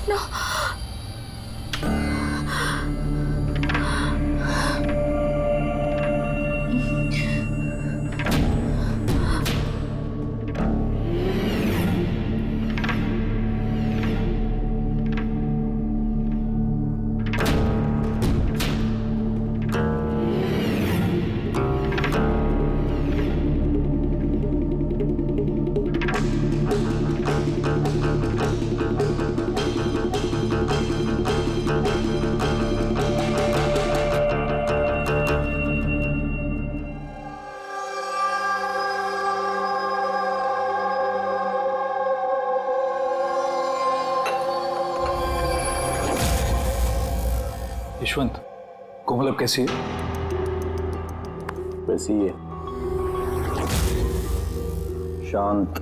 No. Yashwant, कोमल अब कैसी है? वैसी है, शांत,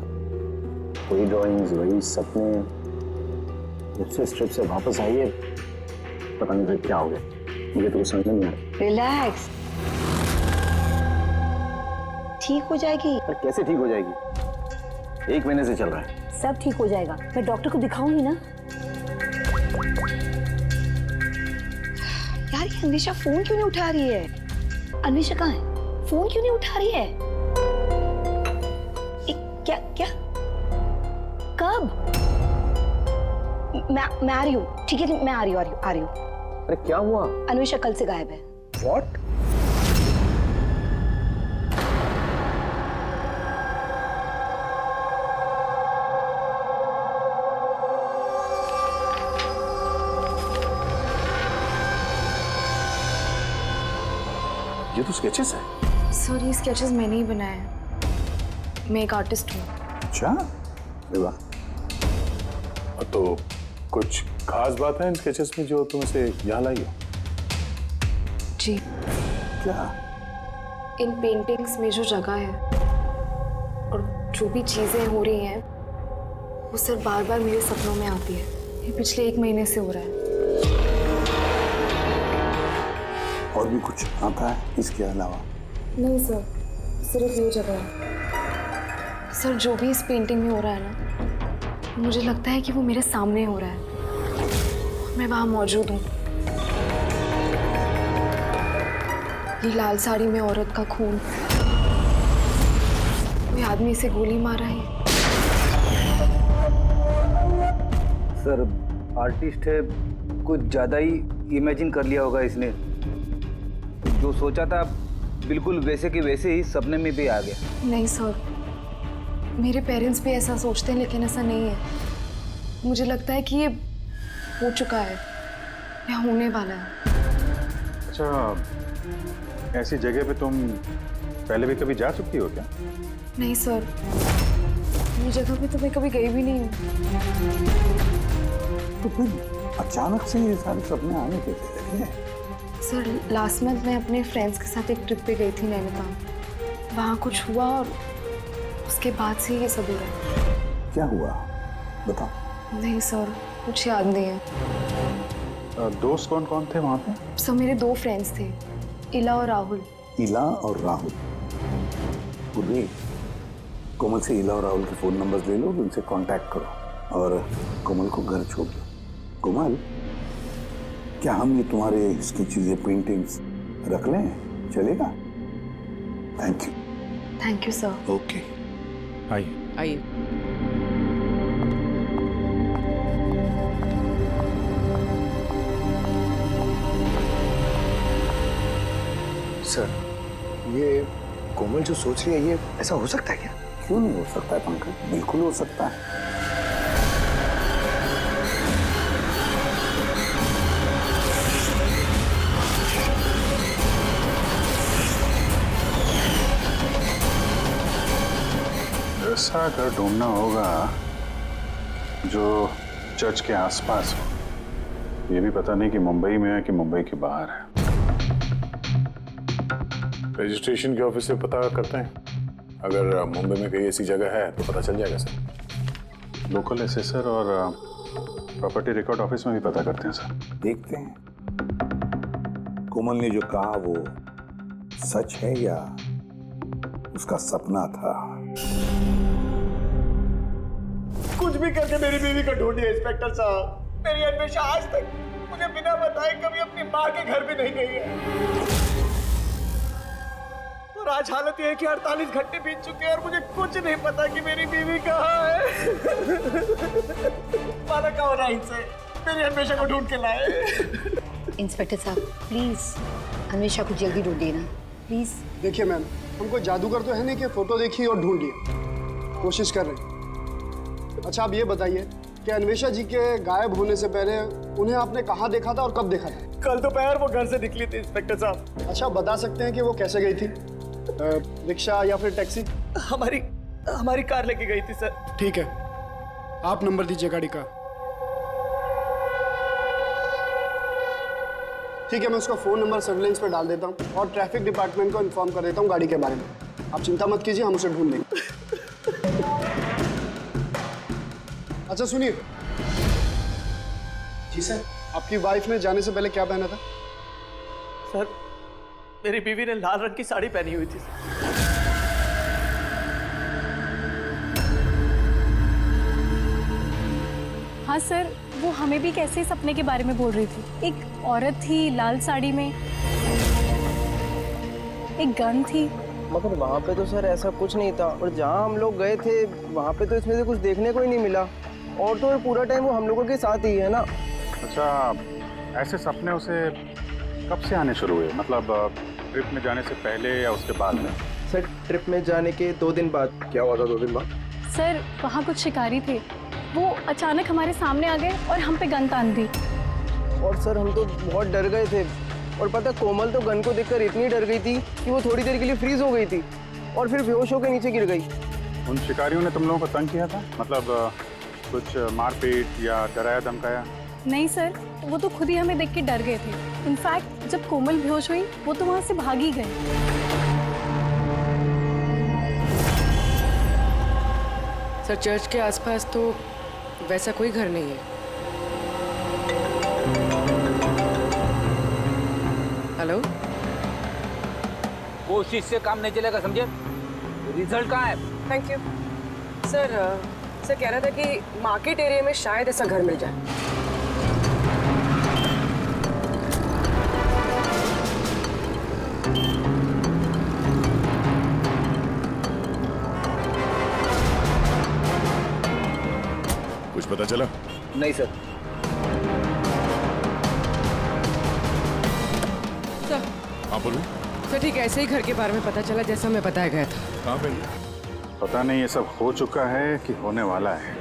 वही ड्राइंग्स, वही सपने। जब से इस ट्रिप से वापस आई है पता नहीं फिर क्या हो गया, मुझे तो कुछ समझ नहीं आ रहा। रिलैक्स, ठीक हो जाएगी। पर कैसे ठीक हो जाएगी? 1 महीने से चल रहा है। सब ठीक हो जाएगा, मैं डॉक्टर को दिखाऊंगी ना। यार ये अन्वेषा फोन क्यों नहीं उठा रही है? अन्वेषा कहाँ है? फोन क्यों नहीं उठा रही है? क्या क्या कब? मैं आ रही हूँ, ठीक है मैं आ रही हूँ। अरे क्या हुआ? अन्वेषा कल से गायब है। What? ये तो स्केचेस है। सर ये स्केचेस मैंने ही बनाए हैं, मैं एक आर्टिस्ट हूँ। अच्छा, अरे वाह। तो कुछ खास बात है इन स्केचेस में जो तुम इसे यहाँ लाई हो? जी, क्या? इन पेंटिंग्स में जो जगह है और जो भी चीजें हो रही हैं वो सर बार बार मेरे सपनों में आती है। ये पिछले 1 महीने से हो रहा है। और भी कुछ आता है इसके अलावा? नहीं सर, सिर्फ ये जगह है। सर जो भी इस पेंटिंग में हो रहा है ना, मुझे लगता है कि वो मेरे सामने हो रहा है, मैं वहां मौजूद हूँ। ये लाल साड़ी में औरत का खून, कोई आदमी इसे गोली मार रहा है। सर आर्टिस्ट है, कुछ ज्यादा ही इमेजिन कर लिया होगा इसने। जो सोचा था बिल्कुल वैसे के वैसे ही सपने में भी आ गया। नहीं सर, मेरे पेरेंट्स भी ऐसा सोचते हैं लेकिन ऐसा नहीं है। मुझे लगता है कि ये हो चुका है या होने वाला है। अच्छा, ऐसी जगह पे तुम पहले भी कभी जा चुकी हो क्या? नहीं सर, ये जगह पे तो मैं कभी गई भी नहीं हूँ। तो फिर अचानक से ये सारे सपने आने कैसे लगे? सर लास्ट मंथ मैं अपने फ्रेंड्स के साथ एक ट्रिप पे गई थी नैनीताल। वहाँ कुछ हुआ और उसके बाद से ये सब हो रहा है। क्या हुआ बताओ। नहीं सर, कुछ याद नहीं है। दोस्त कौन कौन थे वहाँ पे? सब मेरे 2 फ्रेंड्स थे, इला और राहुल। इला और राहुल? पूर्वी, कोमल से इला और राहुल के फोन नंबर्स ले लो, उनसे कांटेक्ट करो और कोमल को घर छोड़ दो। कोमल, क्या हम ये तुम्हारे इसकी चीजें, पेंटिंग्स रख लें? चलेगा? Thank you. Thank you sir. Okay, आइए। सर, ये कोमल जो सोच रही है, ये ऐसा हो सकता है क्या? क्यों नहीं हो सकता है पंकज, बिल्कुल हो सकता है। ऐसा घर ढूंढना होगा जो चर्च के आसपास हो। ये भी पता नहीं कि मुंबई में है कि मुंबई के बाहर है। रजिस्ट्रेशन के ऑफिस से पता करते हैं, अगर मुंबई में कहीं ऐसी जगह है तो पता चल जाएगा सर। लोकल एसेसर और प्रॉपर्टी रिकॉर्ड ऑफिस में भी पता करते हैं सर। देखते हैं कोमल ने जो कहा वो सच है या उसका सपना था। कुछ भी करके मेरी बीवी को ढूंढिए इंस्पेक्टर साहब। मेरी अन्वेषा आज तक मुझे बिना बताए कभी अपनी माँ के घर भी नहीं गई है। और आज हालत ये है कि 48 घंटे बीत चुके हैं और मुझे कुछ नहीं पता कि मेरी बीवी कहाँ है। माना कहाँ हो रहा है इनसे, मेरी अन्वेषा को ढूंढ के लाए। इंस्पेक्टर साहब प्लीज अन्वेषा को जल्दी ढूंढिए ना प्लीज। देखिए मैम, हमको जादूगर तो है नहीं कि फोटो देखी और ढूंढ लिया, कोशिश कर रहे हैं। अच्छा आप ये बताइए कि अन्वेषा जी के गायब होने से पहले उन्हें आपने कहाँ देखा था और कब देखा था? कल दोपहर वो घर से निकली थी इंस्पेक्टर साहब। अच्छा आप बता सकते हैं कि वो कैसे गई थी, रिक्शा या फिर टैक्सी? हमारी कार लेके गई थी सर। ठीक है, आप नंबर दीजिए गाड़ी का। ठीक है, मैं उसका फ़ोन नंबर सर्विलेंस पे डाल देता हूँ और ट्रैफिक डिपार्टमेंट को इन्फॉर्म कर देता हूँ गाड़ी के बारे में। आप चिंता मत कीजिए, हम उसे ढूंढ लेंगे। अच्छा सुनिए। जी सर। आपकी वाइफ ने जाने से पहले क्या पहना था? सर मेरी बीवी ने लाल रंग की साड़ी पहनी हुई थी। हाँ सर, वो हमें भी कैसे सपने के बारे में बोल रही थी। एक औरत थी लाल साड़ी में, एक गन थी। मगर वहाँ पे तो सर ऐसा कुछ नहीं था, और जहाँ हम लोग गए थे वहाँ पे तो इसमें से कुछ देखने को ही नहीं मिला। और तो पूरा टाइम वो हम लोगों के साथ ही है ना। अच्छा, ऐसे सपने उसे कब से आने शुरू हुए? मतलब ट्रिप में जाने से पहले या उसके बाद में? सर ट्रिप में जाने के 2 दिन बाद। क्या हुआ था 2 दिन बाद? सर वहाँ कुछ शिकारी थे, वो अचानक हमारे सामने आ गए और हम पे गन तान दी। और सर हम तो बहुत डर गए थे, और पता कोमल तो गन को देखकर इतनी डर गई थी कि वो थोड़ी देर के लिए फ्रीज हो गई थी और फिर बेहोश होकर नीचे गिर गई। उन शिकारियों ने तुम लोगों को तंग किया था? मतलब कुछ मारपीट या डराया धमकाया? नहीं सर, वो तो खुद ही हमें देख के डर गए थे। इनफैक्ट जब कोमल बेहोश हुई वो तो वहाँ से भाग ही गए। सर चर्च के आसपास तो वैसा कोई घर नहीं है। हेलो, कोशिश से काम नहीं चलेगा, समझे? रिजल्ट कहाँ है? Thank you sir. सर कह रहा था कि मार्केट एरिया में शायद ऐसा घर मिल जाए। कुछ पता चला? नहीं सर। सर हाँ बोलो। सर ठीक ऐसे ही घर के बारे में पता चला जैसा हमें बताया गया था। कहाँ पे? पता नहीं, ये सब हो चुका है कि होने वाला है।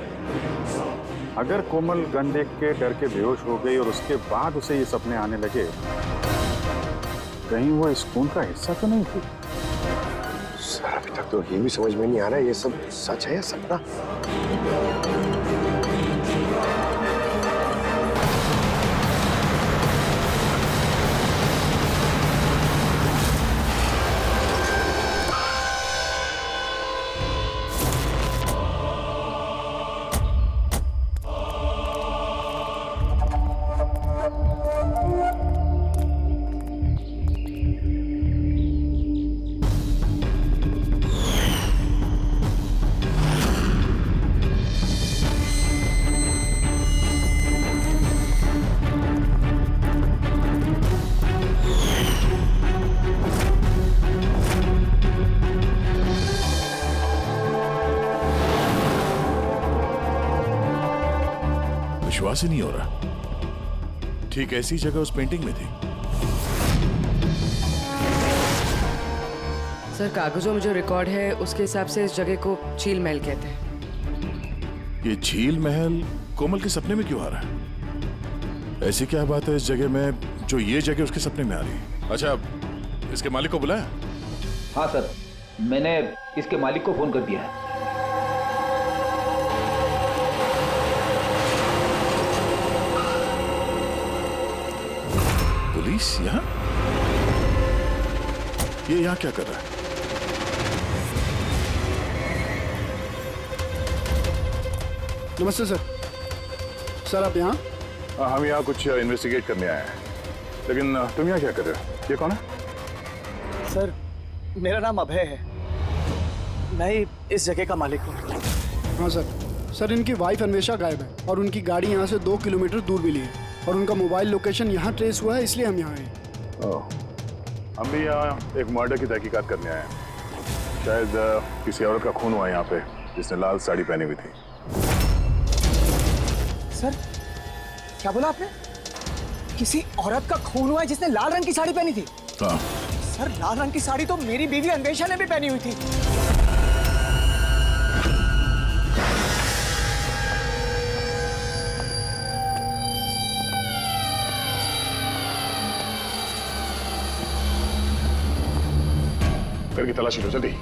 अगर कोमल गन देख के डर के बेहोश हो गई और उसके बाद उसे ये सपने आने लगे, कहीं वो इस खून का हिस्सा तो नहीं थी? सर अभी तक तो ये भी समझ में नहीं आ रहा है ये सब सच है या सपना। विश्वास ही नहीं हो रहा। ठीक ऐसी जगह उस पेंटिंग में थी। सर कागजों में जो रिकॉर्ड है उसके हिसाब से इस जगह को झील महल कहते हैं। ये झील महल कोमल के सपने में क्यों आ रहा है? ऐसी क्या बात है इस जगह में जो ये जगह उसके सपने में आ रही है? अच्छा, इसके मालिक को बुलाया? हाँ सर, मैंने इसके मालिक को फोन कर दिया है। पुलिस यहाँ? ये यहाँ क्या कर रहा है? नमस्ते सर। सर आप यहाँ? हम यहाँ कुछ इन्वेस्टिगेट करने आए हैं, लेकिन तुम यहाँ क्या कर रहे हो? ये कौन है? सर मेरा नाम अभय है, मैं ही इस जगह का मालिक हूँ। हाँ सर, सर इनकी वाइफ अन्वेषा गायब है और उनकी गाड़ी यहाँ से 2 किलोमीटर दूर मिली है और उनका मोबाइल लोकेशन यहाँ ट्रेस हुआ है, इसलिए हम यहाँ आए। हम भी यहाँ एक मर्डर की तहकीकात करने आए हैं। शायद किसी औरत का खून हुआ है यहाँ पे जिसने लाल साड़ी पहनी हुई थी। सर क्या बोला आपने? किसी औरत का खून हुआ है जिसने लाल रंग की साड़ी पहनी थी? हाँ। सर लाल रंग की साड़ी तो मेरी बीवी अन्वेषा ने भी पहनी हुई थी। घर की तलाशी लो जल्दी।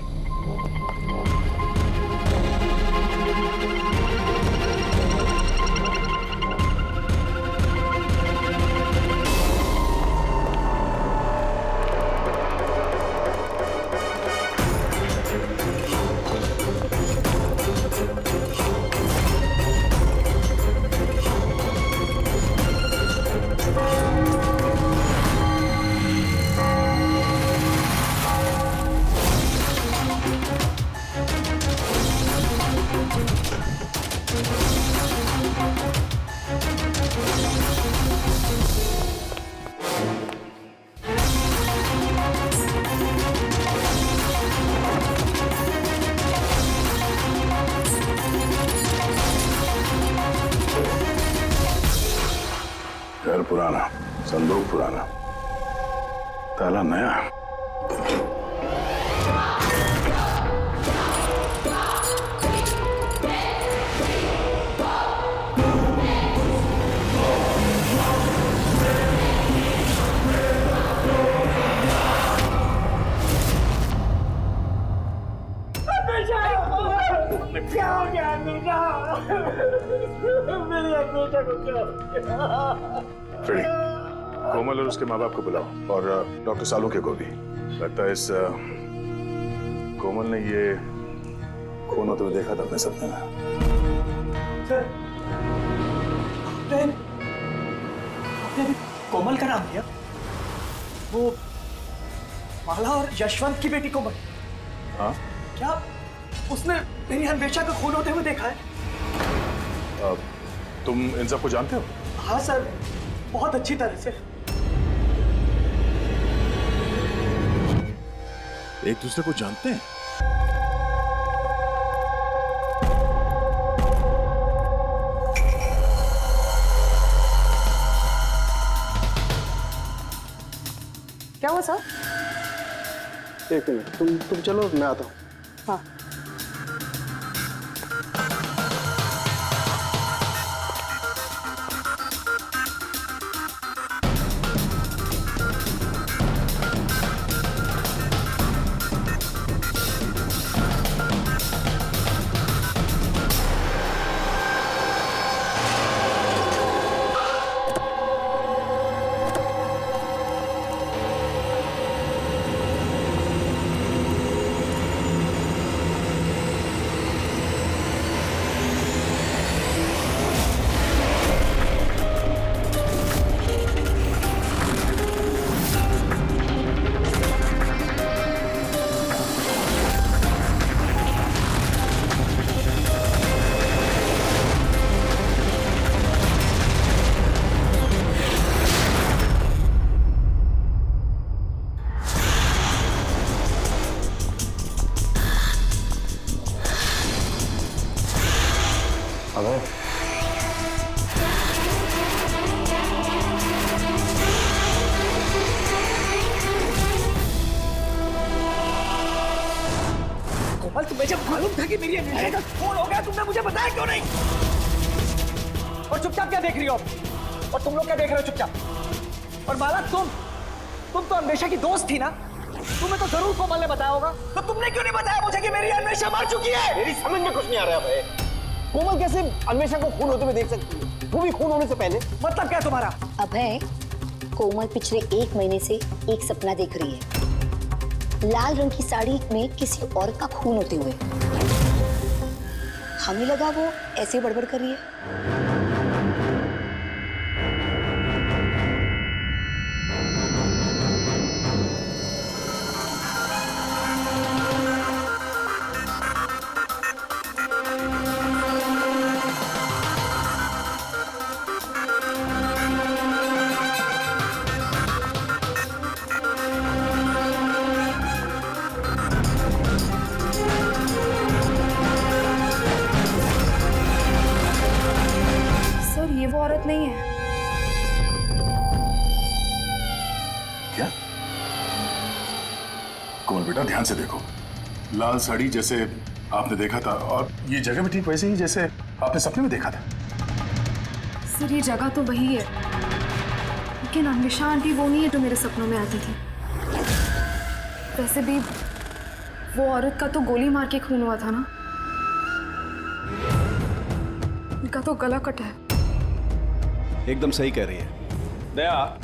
घर पुराना, संदूक पुराना, ताला नया। क्या हो गया अन्वेषा? मेरी अन्वेषा को क्या हो गया? फ्रेडी, कोमल और उसके माँ बाप को बुलाओ और डॉक्टर सालुके को भी। लगता है इस कोमल ने ये खून होते हुए देखा था अपने सपने में। सर आपने अभी कोमल का नाम लिया? वो माला और यशवंत की बेटी कोमल? हाँ। क्या उसने मेरी अन्वेषा का खून होते हुए देखा है? तुम इन सबको जानते हो? हाँ सर, बहुत अच्छी तरह से। एक दूसरे को जानते हैं? क्या हुआ सर? एक मिनट, तुम चलो, मैं आता हूँ। हाँ। अबे कोमल, तुम्हें जब मालूम था कि मेरी अन्वेषा का खून हो गया, तुमने मुझे बताया क्यों नहीं? और चुपचाप क्या देख रही हो? और तुम लोग क्या देख रहे हो चुपचाप? और माला, तुम तो अन्वेषा की दोस्त थी ना? तुम्हें तो जरूर कोमल ने बताया होगा, तो तुमने क्यों नहीं बताया मुझे कि मेरी अन्वेषा मर चुकी है? मेरी समझ में कुछ नहीं आ रहा है। कोमल कैसे अन्वेषा को खून होते हुए देख सकती है, वो भी खून होने से पहले? मतलब क्या तुम्हारा? अभय, कोमल पिछले 1 महीने से एक सपना देख रही है, लाल रंग की साड़ी में किसी औरत का खून होते हुए। हमें लगा वो ऐसे बड़बड़ कर रही है। बेटा ध्यान से देखो, लाल साड़ी जैसे आपने देखा था और ये जगह भी ठीक वैसे ही जैसे आपने सपने में देखा था। सर ये जगह तो वही है, लेकिन अन्वेषा आंटी वो नहीं है जो मेरे सपनों में आती थी। वैसे भी वो औरत का तो गोली मार के खून हुआ था ना, उनका तो गला कटा है। एकदम सही कह रही है दया,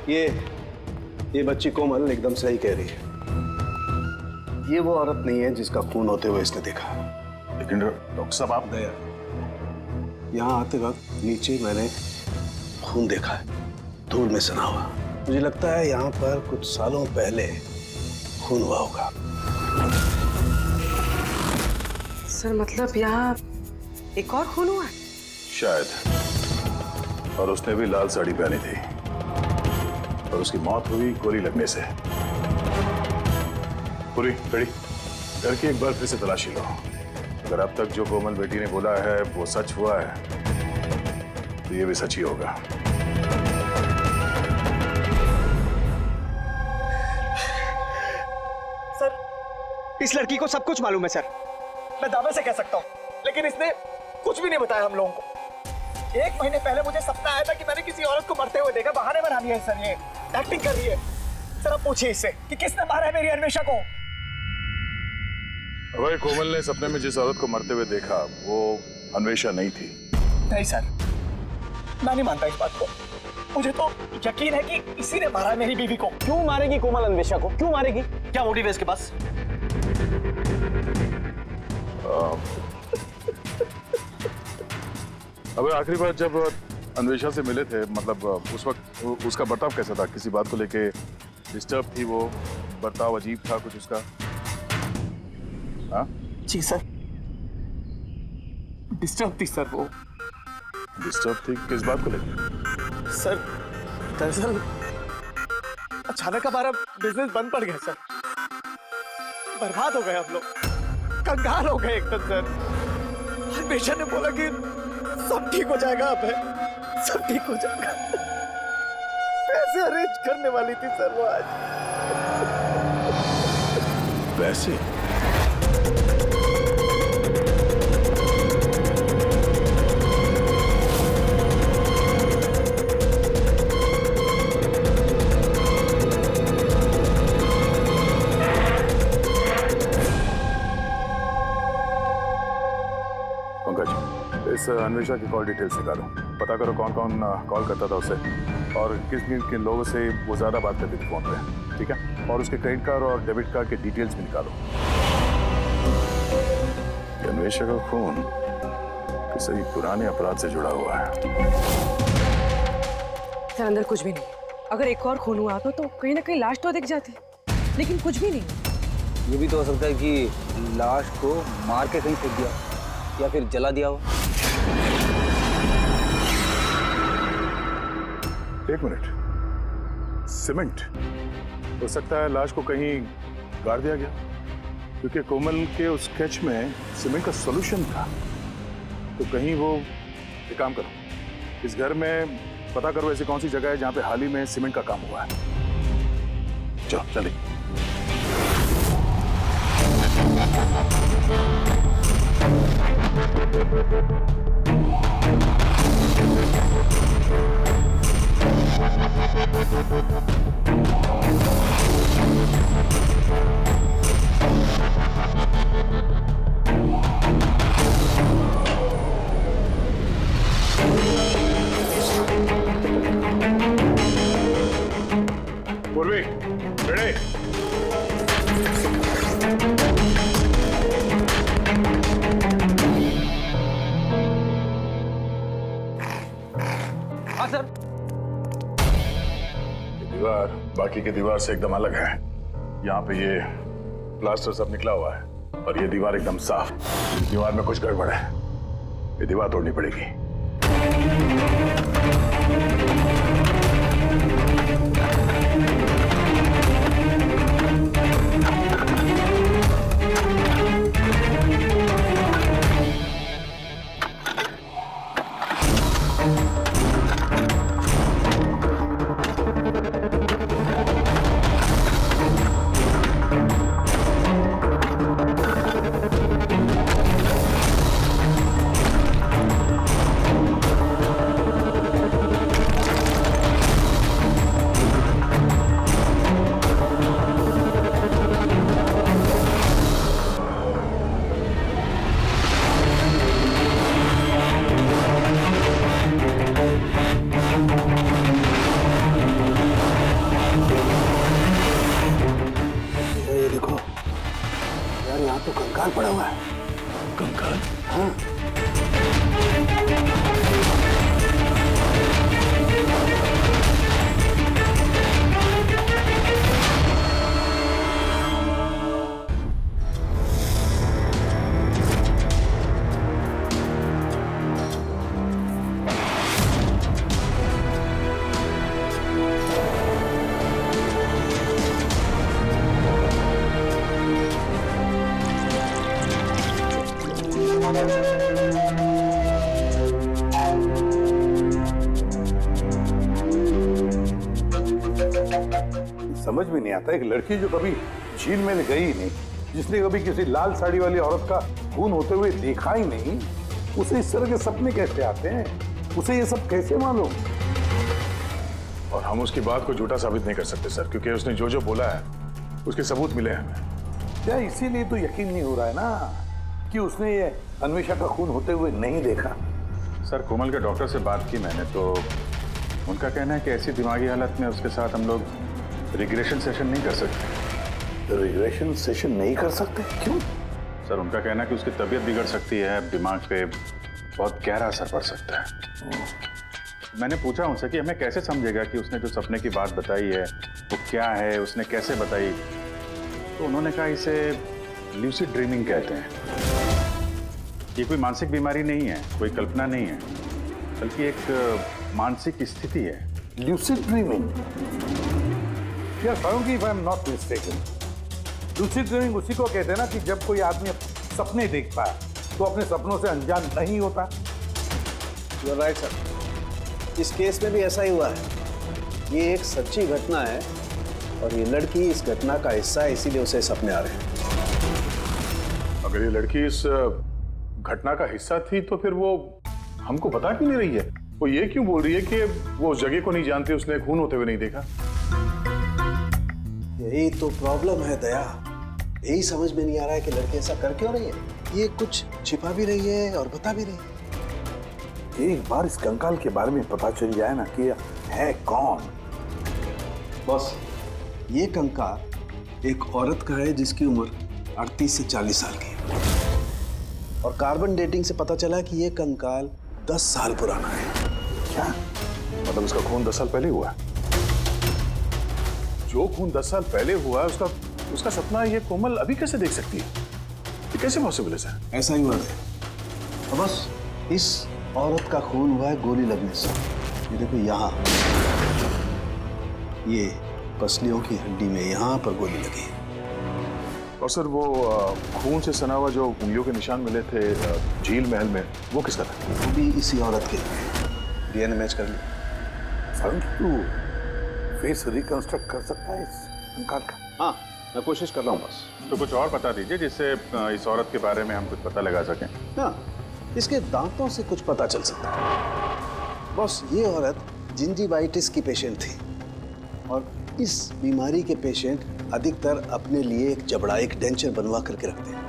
ये बच्ची कोमल एकदम सही कह रही है। ये वो औरत नहीं है जिसका खून होते हुए इसने देखा। लेकिन डॉक्टर साहब आप दया, यहाँ आते वक्त नीचे मैंने खून देखा है, धूल में सना हुआ। मुझे लगता है यहाँ पर कुछ सालों पहले खून हुआ होगा। सर मतलब यहाँ एक और खून हुआ है? शायद, और उसने भी लाल साड़ी पहनी थी और उसकी मौत हुई गोली लगने से। पूरी खड़ी करके एक बार फिर से तलाशी लो। अगर अब तक जो कोमल बेटी ने बोला है वो सच हुआ है तो ये भी सच ही होगा। सर इस लड़की को सब कुछ मालूम है सर, मैं दावे से कह सकता हूँ, लेकिन इसने कुछ भी नहीं बताया हम लोगों को। 1 महीने पहले मुझे सपना आया था कि मैंने किसी औरत को मरते हुए देखा। बहाने बना दिया है सर, ये एक्टिंग कर रही है। सर अब पूछिए इससे कि किसने मारा है मेरी अन्वेषा को। अगर कोमल ने सपने में जिस औरत को मरते हुए देखा वो अन्वेषा नहीं थी। नहीं सर, मैं नहीं मानता इस बात को। मुझे तो यकीन है कि इसी ने मारा है मेरी बीवी को। क्यों मारेगी कोमल अन्वेषा को? क्यों मारेगी? क्या मोटिव है इसके पास? अबे आखिरी बार जब अन्वेषा से मिले थे, मतलब उस वक्त उसका बर्ताव कैसा था? किसी बात को लेके डिस्टर्ब थी वो? बर्ताव अजीब था कुछ उसका? हाँ जी सर, डिस्टर्ब थी सर वो। डिस्टर्ब थी किस बात को लेके? सर दरअसल अचानक हमारा बिजनेस बंद पड़ गया सर, बर्बाद हो गए हम लोग, कंगाल हो गए एकदम सर। अन्वेषा ने बोला कि सब ठीक हो जाएगा, अब है सब ठीक हो जाएगा। पैसे अरेंज करने वाली थी सर वो आज। वैसे इस अन्वेषा की कॉल डिटेल्स निकालो, पता करो कौन कौन कॉल करता था उसे और किन किन लोगों से वो ज्यादा बात करती थी फोन पे, ठीक है? और उसके क्रेडिट कार्ड और डेबिट कार्ड के डिटेल्स भी निकालो। अन्वेषा का खून किसी पुराने अपराध से जुड़ा हुआ है। सर अंदर कुछ भी नहीं। अगर एक और खून हुआ तो कहीं ना कहीं लाश तो दिख जाती, लेकिन कुछ भी नहीं। ये भी तो हो सकता है कि लाश को मार के कहीं फेंक दिया या फिर जला दिया हो। एक मिनट, सीमेंट हो सकता है लाश को कहीं गाड़ दिया गया, क्योंकि कोमल के उस स्केच में सीमेंट का सॉल्यूशन था। तो कहीं वो एक काम करो, इस घर में पता करो ऐसी कौन सी जगह है जहां पे हाल ही में सीमेंट का काम हुआ है। चलो चलिए। पूर्वी, रेडी? हाँ सर। ये दीवार बाकी की दीवार से एकदम अलग है। यहाँ पे ये प्लास्टर सब निकला हुआ है और ये दीवार एकदम साफ। दीवार में कुछ गड़बड़ है, ये दीवार तोड़नी पड़ेगी। यार यहाँ तो कंकाल पड़ा हुआ है। कंकाल? हाँ। समझ में नहीं आता, एक लड़की जो कभी झील में गई ही नहीं, जिसने कभी किसी लाल साड़ी वाली औरत का खून होते हुए देखा ही नहीं, उसे इस तरह के सपने कैसे आते हैं? उसे ये सब कैसे मालूम? और हम उसकी बात को झूठा साबित नहीं कर सकते सर, क्योंकि उसने जो जो बोला है उसके सबूत मिले हैं हमें। क्या इसीलिए तो यकीन नहीं हो रहा है ना कि उसने ये अन्वेषा का खून होते हुए नहीं देखा? सर, कोमल के डॉक्टर से बात की मैंने, तो उनका कहना है कि ऐसी दिमागी हालत में उसके साथ हम लोग रिग्रेशन सेशन नहीं कर सकते। रिग्रेशन सेशन नहीं कर सकते? क्यों? सर, उनका कहना है कि उसकी तबीयत बिगड़ सकती है, दिमाग पे बहुत गहरा असर पड़ सकता है। मैंने पूछा उनसे कि हमें कैसे समझेगा कि उसने जो सपने की बात बताई है वो क्या है, उसने कैसे बताई, तो उन्होंने कहा इसे ल्यूसिड ड्रीमिंग कहते हैं। ये कोई मानसिक बीमारी नहीं है, कोई कल्पना नहीं है, बल्कि एक मानसिक स्थिति है। Lucid dreaming? यार Farooqui, if I am not mistaken, lucid dreaming उसी को कहते हैं ना कि जब कोई आदमी सपने देखता है तो अपने सपनों से अनजान नहीं होता। यू आर राइट सर, इस केस में भी ऐसा ही हुआ है। ये एक सच्ची घटना है और ये लड़की इस घटना का हिस्सा है, इसीलिए उसे सपने आ रहे हैं। अगर ये लड़की इस घटना का हिस्सा थी तो फिर वो हमको बता क्यों नहीं रही है? वो ये क्यों बोल रही है कि वो उस जगह को नहीं जानती, उसने खून होते हुए नहीं देखा? यही तो प्रॉब्लम है दया, यही समझ में नहीं आ रहा है कि लड़की ऐसा कर क्यों रही है। ये कुछ छिपा भी रही है और बता भी रही है। एक बार इस कंकाल के बारे में पता चल जाए ना कि है कौन। बॉस, ये कंकाल एक औरत का है जिसकी उम्र 38 से 40 साल की है और कार्बन डेटिंग से पता चला कि ये कंकाल 10 साल पुराना है। क्या मतलब उसका खून 10 साल पहले हुआ? जो खून 10 साल पहले हुआ है उसका सपना ये कोमल अभी कैसे देख सकती है? ये कैसे पॉसिबल है सर? ऐसा ही हुआ है। और बस इस औरत का खून हुआ है गोली लगने से। ये देखो यहाँ, ये पसलियों की हड्डी में यहाँ पर गोली लगी। और सर वो खून से सना हुआ जो उंगलियों के निशान मिले थे झील महल में, वो किसका था? वो भी इसी औरत के। डीएनए मैच कर लिया। तू फेस रिकंस्ट्रक्ट कर सकता है इस कंकाल का? हाँ, मैं कोशिश कर रहा हूँ बस। तो कुछ और बता दीजिए जिससे इस औरत के बारे में हम कुछ पता लगा सकें। हाँ, इसके दांतों से कुछ पता चल सकता है। बस ये औरत जिंजीवाइटिस की पेशेंट थी और इस बीमारी के पेशेंट अधिकतर अपने लिए एक जबड़ा, एक डेंचर बनवा करके रखते हैं।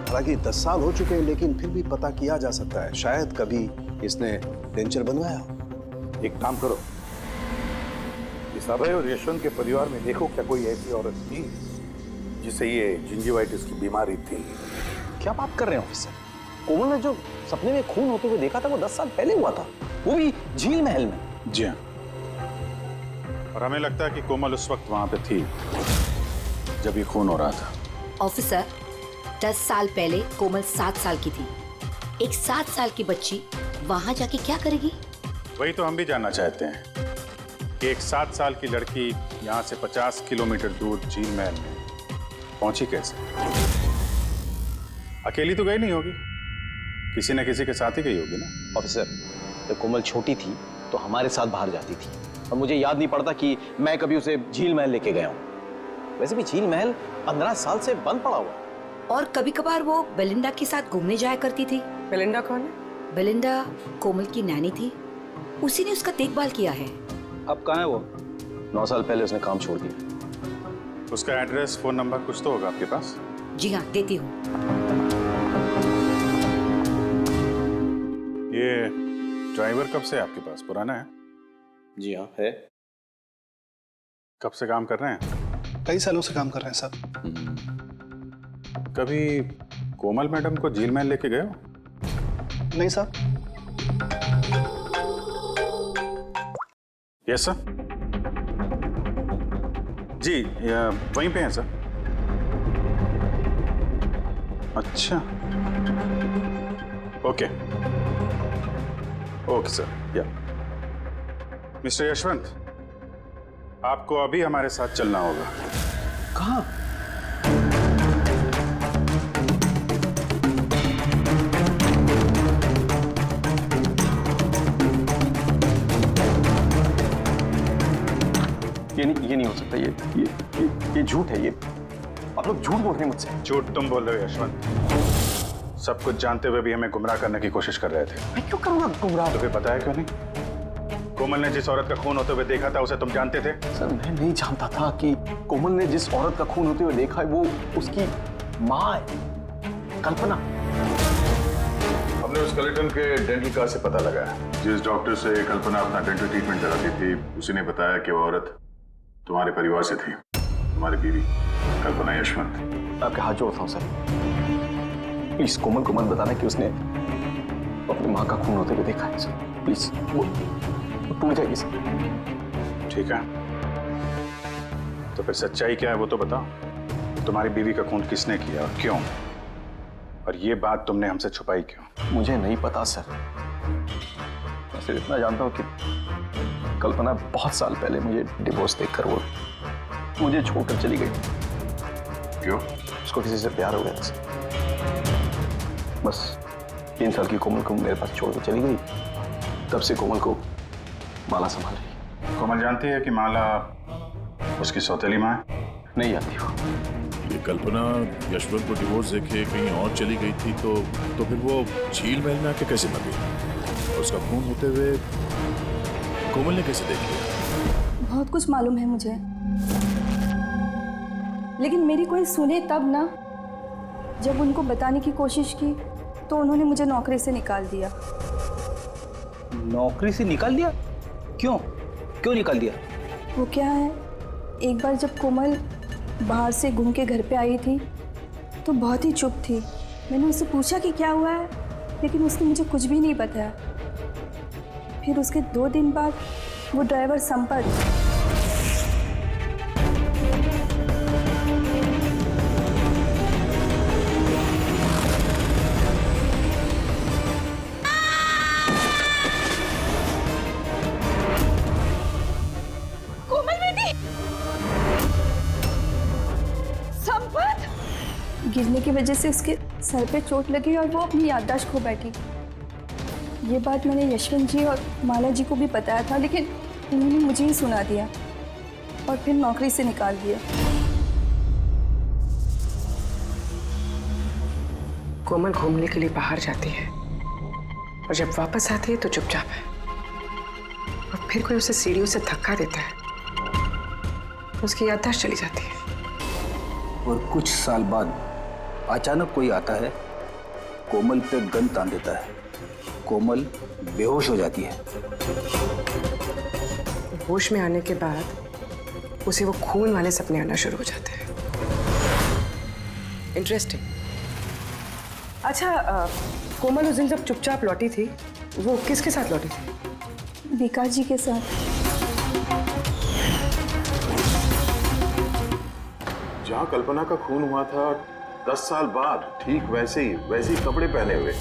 हालांकि 10 साल हो चुके हैं लेकिन फिर भी पता किया जा सकता है, शायद कभी इसने डेंचर बनवाया हो। एक काम करो, इस अभय और यशवंत के परिवार में देखो क्या कोई ऐसी औरत थी जिसे ये जिंजीवाइटिस की बीमारी थी। क्या बात कर रहे हैं ऑफिसर? कोमल ने जो सपने में खून होते हुए देखा था वो 10 साल पहले हुआ था, वो भी झील महल में। जी हाँ, और हमें लगता है कि कोमल उस वक्त वहां पे थी जब ये खून हो रहा था। ऑफिसर, 10 साल पहले कोमल 7 साल की थी। एक 7 साल की बच्ची वहां जाके क्या करेगी? वही तो हम भी जानना चाहते हैं कि एक 7 साल की लड़की यहाँ से 50 किलोमीटर दूर झील महल में पहुंची कैसे? अकेली तो गई नहीं होगी, किसी न किसी के साथ ही गई होगी ना। ऑफिसर, जब कोमल छोटी थी तो हमारे साथ बाहर जाती थी और मुझे याद नहीं पड़ता कि मैं कभी उसे झील महल लेके गया हूँ। वैसे भी झील महल 15 साल से बंद पड़ा हुआ। और कभी कभार वो बेलिंडा के साथ घूमने जाया करती थी। बेलिंडा कौन है? बेलिंडा कोमल की नैनी थी, उसी ने उसका देखभाल किया है। अब कहाँ है वो? 9 साल पहले उसने काम छोड़ दिया। उसका एड्रेस, फोन नंबर कुछ तो होगा आपके पास? जी हाँ, देती हूँ। ये ड्राइवर कब से आपके पास? पुराना है? जी हाँ, है। कब से काम कर रहे हैं? कई सालों से काम कर रहे हैं साहब। कभी कोमल मैडम को जेल में लेके गए हो? नहीं सर। Yes sir. जी वहीं पे हैं सर। अच्छा, ओके ओके सर। या मिस्टर यशवंत, आपको अभी हमारे साथ चलना होगा। कहाँ? ये नहीं हो सकता। ये झूठ है। ये आप लोग झूठ बोल रहे हैं मुझसे। झूठ तुम बोल रहे हो यशवंत। सब कुछ जानते हुए भी हमें गुमराह करने की कोशिश कर रहे थे। मैं क्यों करूंगा गुमराह? तुम्हें पता है क्यों नहीं? कोमल ने जिस औरत का खून होते हुए देखा था उसे तुम जानते थे? सर मैं नहीं जानता था कि कोमल ने जिस औरत का खून होते हुए देखा है वो उसकी माँ है, कल्पना। हमने उस कलेक्टर के डेंटल कार्ड से पता लगाया। जिस डॉक्टर से कल्पना अपना डेंटल ट्रीटमेंट कराती थी उसी ने बताया कि वो औरत तुम्हारे परिवार से थी, तुम्हारी बीवी कल्पना यशवंत। आपके हाथ जोड़ता हूँ सर, प्लीज कोमल को मत बताना कि उसने अपनी माँ का खून होते हुए देखा है सर। प्लीज वो टूट जाएगी सर। ठीक है, तो फिर सच्चाई क्या है वो तो बताओ। तुम्हारी बीवी का खून किसने किया और क्यों? और ये बात तुमने हमसे छुपाई क्यों? मुझे नहीं पता सर। मैं सिर्फ इतना जानता हूँ कि कल्पना बहुत साल पहले मुझे डिवोर्स देकर वो मुझे छोड़कर चली गई। क्यों? उसको किसी से प्यार हो गया था सर। बस 3 साल की कोमल को मेरे पास छोड़कर चली गई। तब से कोमल को माला संभाल रही। कोमल जानती है कि माला उसकी सौतेली माँ है? नहीं जानती हो। ये कल्पना यशवंत को डिवोर्स देके कहीं और चली गई थी तो फिर वो झील महल में आके कैसे मर गई? उसका खून होते हुए कोमल ने कैसे देख लिया? बहुत कुछ मालूम है मुझे, लेकिन मेरी कोई सुने तब ना। जब उनको बताने की कोशिश की तो उन्होंने मुझे नौकरी से निकाल दिया। नौकरी से निकाल दिया? क्यों निकाल दिया? वो क्या है, एक बार जब कोमल बाहर से घूम के घर पे आई थी तो बहुत ही चुप थी। मैंने उससे पूछा कि क्या हुआ है, लेकिन उसने मुझे कुछ भी नहीं बताया। फिर उसके 2 दिन बाद वो ड्राइवर संपत गिरने की वजह से उसके सर पे चोट लगी और वो अपनी याददाश्त खो बैठी। ये बात मैंने यशवंत जी और माला जी को भी बताया था, लेकिन उन्होंने मुझे ही सुना दिया और फिर नौकरी से निकाल दिया। कोमल घूमने के लिए बाहर जाती है और जब वापस आती है तो चुपचाप है, और फिर कोई उसे सीढ़ियों से धक्का देता है, उसकी याददाश्त चली जाती है। और कुछ साल बाद अचानक कोई आता है, कोमल पे गन तान देता है, कोमल बेहोश हो जाती है। होश में आने के बाद उसे वो खून वाले सपने आना शुरू हो जाते हैं। इंटरेस्टिंग। अच्छा, कोमल उस दिन जब चुपचाप लौटी थी वो किसके साथ लौटी थी? विकास जी के साथ। जहाँ कल्पना का खून हुआ था 10 साल बाद ठीक वैसे ही कपड़े पहने हुए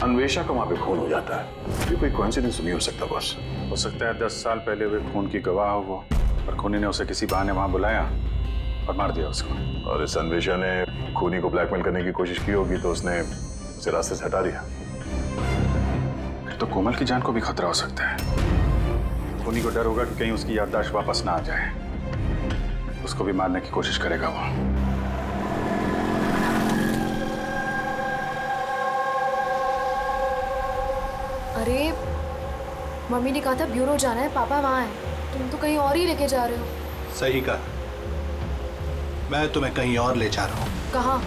अन्वेषा का वहां पे खून हो जाता है। ये कोई कोइंसिडेंस नहीं हो सकता बस। हो सकता है 10 साल पहले हुए खून की गवाह हो वो, और खूनी ने उसे किसी बहाने वहां बुलाया और मार दिया उसको। और इस अन्वेषा ने खूनी को ब्लैकमेल करने की कोशिश की होगी तो उसने उसे रास्ते से हटा दिया। फिर तो कोमल की जान को भी खतरा हो सकता है। खूनी को डर होगा कि कहीं उसकी याददाश्त वापस ना आ जाए, उसको भी मारने की कोशिश करेगा वो। अरे मम्मी ने कहा था ब्यूरो जाना है, पापा वहाँ हैं। तुम तो कहीं और ही लेके जा रहे हो। सही कहा, मैं तुम्हें कहीं और ले जा रहा हूँ। कहाँ?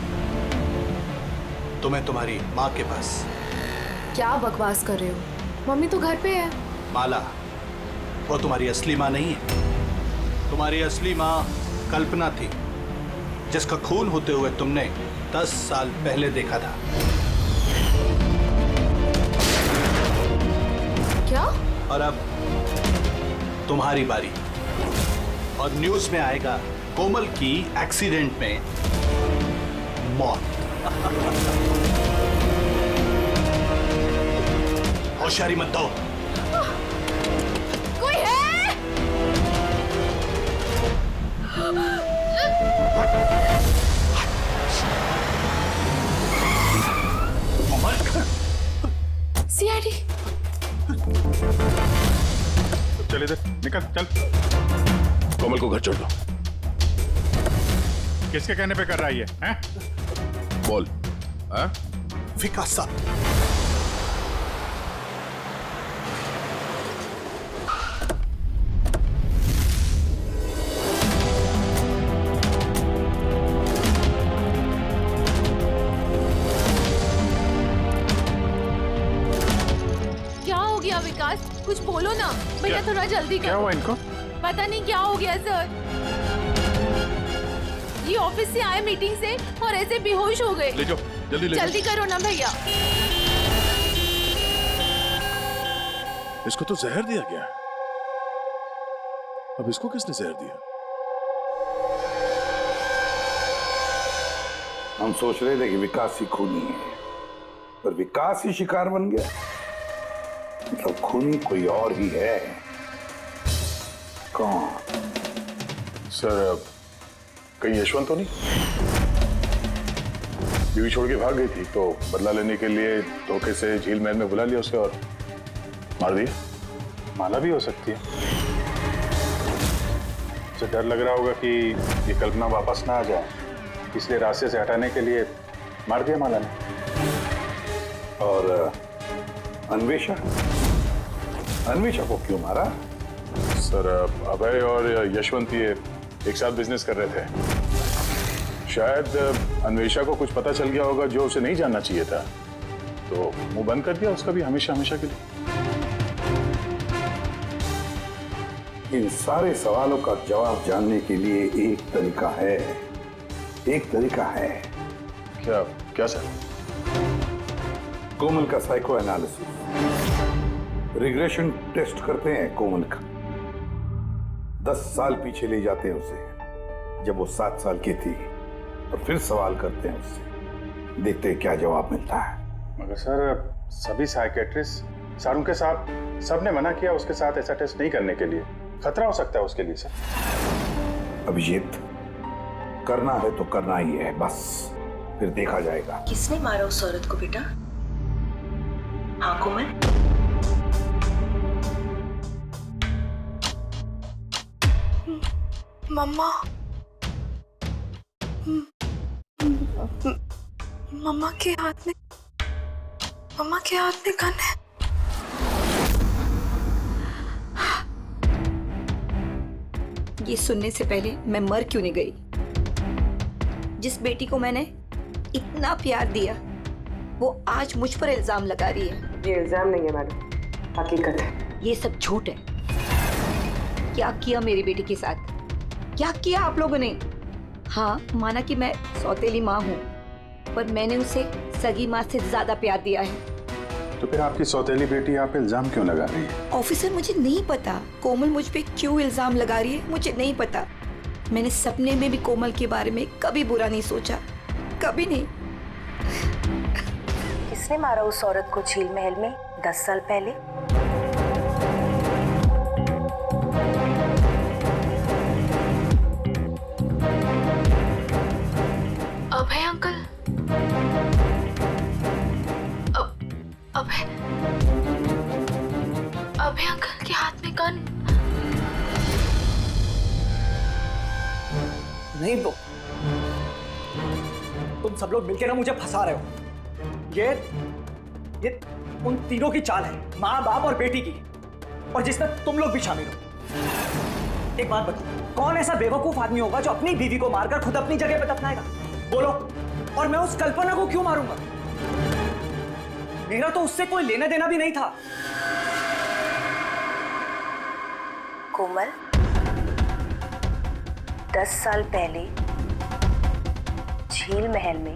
तुम्हें तुम्हारी माँ के पास। क्या बकवास कर रहे हो? मम्मी तो घर पे है। माला, वो तुम्हारी असली माँ नहीं है। तुम्हारी असली माँ कल्पना थी, जिसका खून होते हुए तुमने 10 साल पहले देखा था। क्या? और अब तुम्हारी बारी। और न्यूज में आएगा कोमल की एक्सीडेंट में मौत। होशियारी मत दो। कोई है? सीआईडी। चल इधर निकल, चल। कोमल को घर छोड़ दो। किसके कहने पे कर रहा है ये? हैं? बोल। हाँ? विकास साहब। क्या हो गया विकास? कुछ बोलो ना भैया, थोड़ा जल्दी करो। क्या हुआ इनको? पता नहीं क्या हो गया सर। ये ऑफिस से आए मीटिंग से और ऐसे बेहोश हो गए। ले जाओ, जल्दी ले जाओ। जल्दी करो ना भैया। इसको तो जहर दिया गया। अब इसको किसने जहर दिया? हम सोच रहे थे कि विकास ही खूनी है, पर विकास ही शिकार बन गया। मतलब खूनी कोई और ही है। कौन? सर, कहीं यशवंत तो नहीं? बीवी छोड़ के भाग गई थी तो बदला लेने के लिए धोखे से झील महल में बुला लिया उसे और मार दिया। माला भी हो सकती है। उसे डर लग रहा होगा कि ये कल्पना वापस ना आ जाए, इसलिए रास्ते से हटाने के लिए मार दिया माला ने। और अन्वेषा? अन्वेषा को क्यों मारा? सर, अभय और यशवंत ये एक साथ बिजनेस कर रहे थे। शायद अन्वेषा को कुछ पता चल गया होगा जो उसे नहीं जानना चाहिए था, तो मुंह बंद कर दिया उसका भी हमेशा हमेशा के लिए। इन सारे सवालों का जवाब जानने के लिए एक तरीका है। एक तरीका है। क्या? क्या सर? कोमल का साइको एनालिसिस। रिग्रेशन टेस्ट करते हैं कोमल का। 10 साल पीछे ले जाते हैं उसे, जब वो 7 साल की थी, और फिर सवाल करते हैं उससे। देखते हैं क्या जवाब मिलता है। मगर सर, सभी साइकेट्रिस्ट सर उनके साथ सबने मना किया उसके साथ ऐसा टेस्ट नहीं करने के लिए। खतरा हो सकता है उसके लिए सर। अभिजीत, करना है तो करना ही है, बस फिर देखा जाएगा। किसने मारा उस औरत को बेटा? हाँ कोमल? मम्मा। मम्मा के हाथ में गन है। ये सुनने से पहले मैं मर क्यों नहीं गई? जिस बेटी को मैंने इतना प्यार दिया, वो आज मुझ पर इल्जाम लगा रही है। ये इल्जाम नहीं है मैडम, हकीकत है। ये सब झूठ है। क्या किया मेरी बेटी के साथ? क्या किया आप लोगों ने? हाँ, माना कि मैं सौतेली माँ हूँ, पर मैंने उसे सगी माँ से ज्यादा प्यार दिया है। तो फिर आपकी सौतेली बेटी आप इल्जाम क्यों लगा रही है? ऑफिसर, मुझे नहीं पता कोमल मुझ पे क्यों इल्जाम लगा रही है, मुझे नहीं पता। मैंने सपने में भी कोमल के बारे में कभी बुरा नहीं सोचा, कभी नहीं। किसने मारा उस औरत को झील महल में 10 साल पहले? अभय अंकल। अभय अंकल के हाथ में गन। नहीं तो तुम सब लोग मिलकर ना मुझे फंसा रहे हो। ये उन तीनों की चाल है, माँ, बाप और बेटी की, और जिसमें तुम लोग भी शामिल हो। एक बात बताओ, कौन ऐसा बेवकूफ आदमी होगा जो अपनी बीवी को मारकर खुद अपनी जगह पर दफनाएगा? बोलो। और मैं उस कल्पना को क्यों मारूंगा? मेरा तो उससे कोई लेना देना भी नहीं था। कोमल, 10 साल पहले झील महल में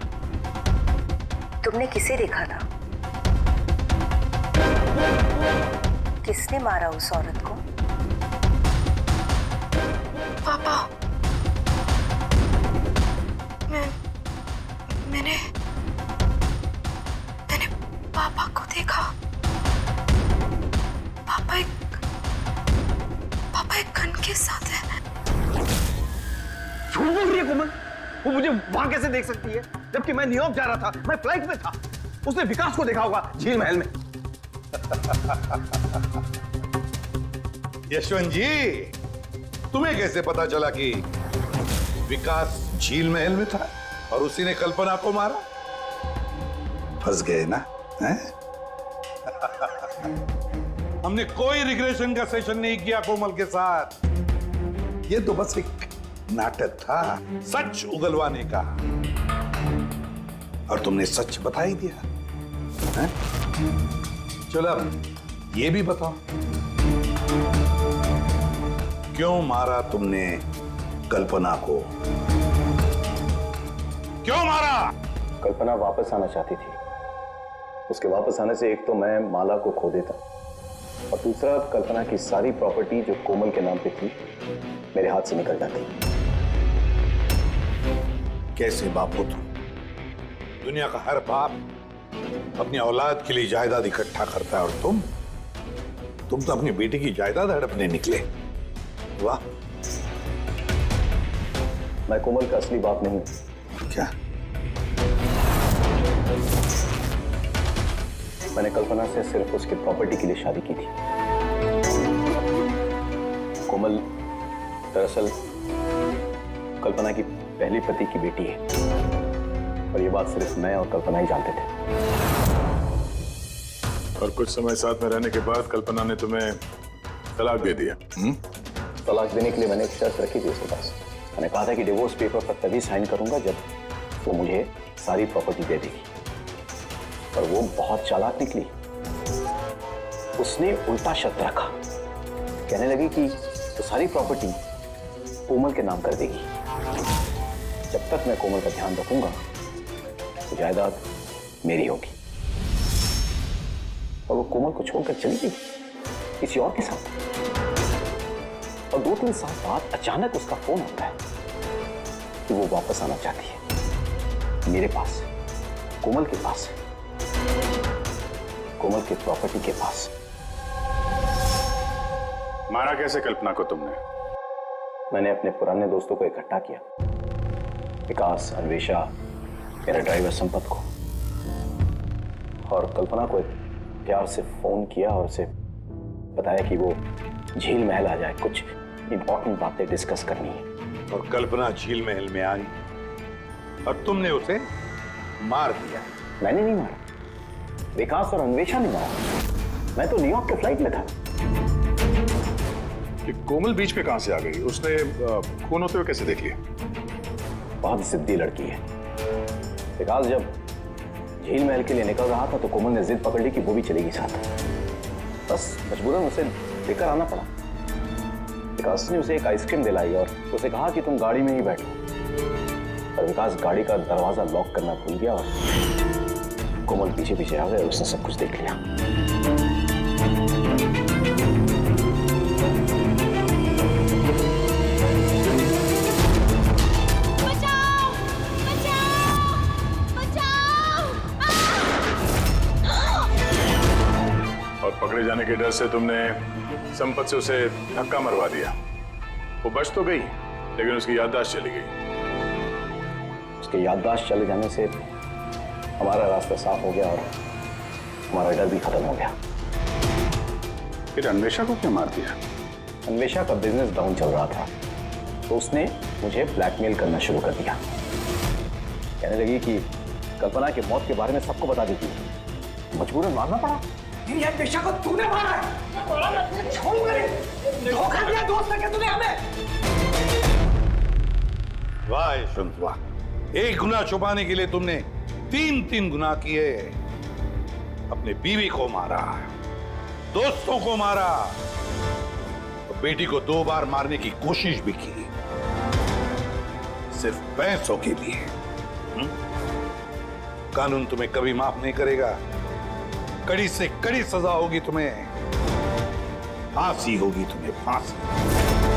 तुमने किसे देखा था? किसने मारा उस औरत को? पापा, मैंने पापा को देखा। पापा एक गन के साथ है। झूठ बोल रही है कोमल। वो मुझे वहां कैसे देख सकती है जबकि मैं न्यूयॉर्क जा रहा था, मैं फ्लाइट में था। उसने विकास को देखा होगा झील महल में। यशवंत जी, तुम्हें कैसे पता चला कि विकास झील महल में था और उसी ने कल्पना को मारा? फंस गए ना? हैं? हमने कोई रिग्रेशन का सेशन नहीं किया कोमल के साथ। ये तो बस एक नाटक था सच उगलवाने का, और तुमने सच बता ही दिया। हैं? चलो अब ये भी बताओ, क्यों मारा तुमने कल्पना को? क्यों मारा? कल्पना वापस आना चाहती थी। उसके वापस आने से एक तो मैं माला को खो देता, और दूसरा कल्पना की सारी प्रॉपर्टी जो कोमल के नाम पे थी मेरे हाथ से निकल जाती। कैसे बाप हो तुम? दुनिया का हर बाप अपनी औलाद के लिए जायदाद इकट्ठा करता है, और तुम तो अपनी बेटी की जायदाद हड़पने निकले। वाह! मैं कोमल का असली बाप नहीं हूं। क्या? मैंने कल्पना से सिर्फ उसकी प्रॉपर्टी के लिए शादी की थी। कोमल दरअसल कल्पना की पहली पति की बेटी है, और ये बात सिर्फ मैं और कल्पना ही जानते थे। और कुछ समय साथ में रहने के बाद कल्पना ने तुम्हें तलाक दे दिया। तलाक देने के लिए मैंने एक शर्त रखी थी उसके पास। मैंने कहा था कि डिवोर्स पेपर पर तभी साइन करूंगा जब वो मुझे सारी प्रॉपर्टी दे देगी। पर वो बहुत चालाक निकली। उसने उल्टा शर्त रखा, कहने लगी कि तो सारी प्रॉपर्टी कोमल के नाम कर देगी। जब तक मैं कोमल का ध्यान रखूंगा तो जायदाद मेरी होगी। और वो कोमल को छोड़कर चली गई किसी और के साथ। और 2-3 साल बाद अचानक उसका फोन आता है कि वो वापस आना चाहती है मेरे पास, कोमल के पास, कोमल की प्रॉपर्टी के पास। मारा कैसे कल्पना को तुमने? मैंने अपने पुराने दोस्तों को इकट्ठा किया, विकास, अन्वेषा, मेरा ड्राइवर संपत को, और कल्पना को प्यार से फोन किया और उसे बताया कि वो झील महल आ जाए, कुछ इंपॉर्टेंट बातें डिस्कस करनी है। और कल्पना झील महल में आई और तुमने उसे मार दिया। मैंने नहीं मारा, विकास और अन्वेषा ने मारा। मैं तो न्यूयॉर्क के फ्लाइट में था। कि कोमल बीच पे कहां से आ गई? उसने खून होते हुए कैसे देख लिया? बहुत जिद्दी लड़की है। विकास जब झील महल के लिए निकल रहा था तो कोमल ने जिद पकड़ ली कि वो भी चलेगी साथ। बस मजबूरन उसे लेकर आना पड़ा। विकास ने उसे एक आइसक्रीम दिलाई और उसे कहा कि तुम गाड़ी में ही बैठो। पर विकास गाड़ी का दरवाजा लॉक करना भूल गया और कोमल पीछे पीछे आ गए। उसने सब कुछ देख लिया। और पकड़े जाने के डर से तुमने संपत से उसे धक्का मरवा दिया। वो बच तो गई लेकिन उसकी याददाश्त चली गई। उसकी याददाश्त चले जाने से हमारा रास्ता साफ हो गया और हमारा डर भी खत्म हो गया। फिर अन्वेषा को क्यों मार दिया? अन्वेषा का बिजनेस डाउन चल रहा था तो उसने मुझे ब्लैकमेल करना शुरू कर दिया। कहने लगी कि कल्पना की मौत के बारे में सबको बता देती है। मजबूरन मारना पड़ा। मेरी अन्वेषा को तूने मारा है। छोड़ूंगा नहीं। धोखा दिया दोस्त ने तूने हमें। वाह यशवंत वाह, एक गुनाह छुपाने के लिए तुमने 3 गुनाह किए। अपने बीवी को मारा, दोस्तों को मारा, तो बेटी को 2 बार मारने की कोशिश भी की, सिर्फ पैसों के लिए। कानून तुम्हें कभी माफ नहीं करेगा। कड़ी से कड़ी सजा होगी तुम्हें, फांसी होगी तुम्हें, फांसी।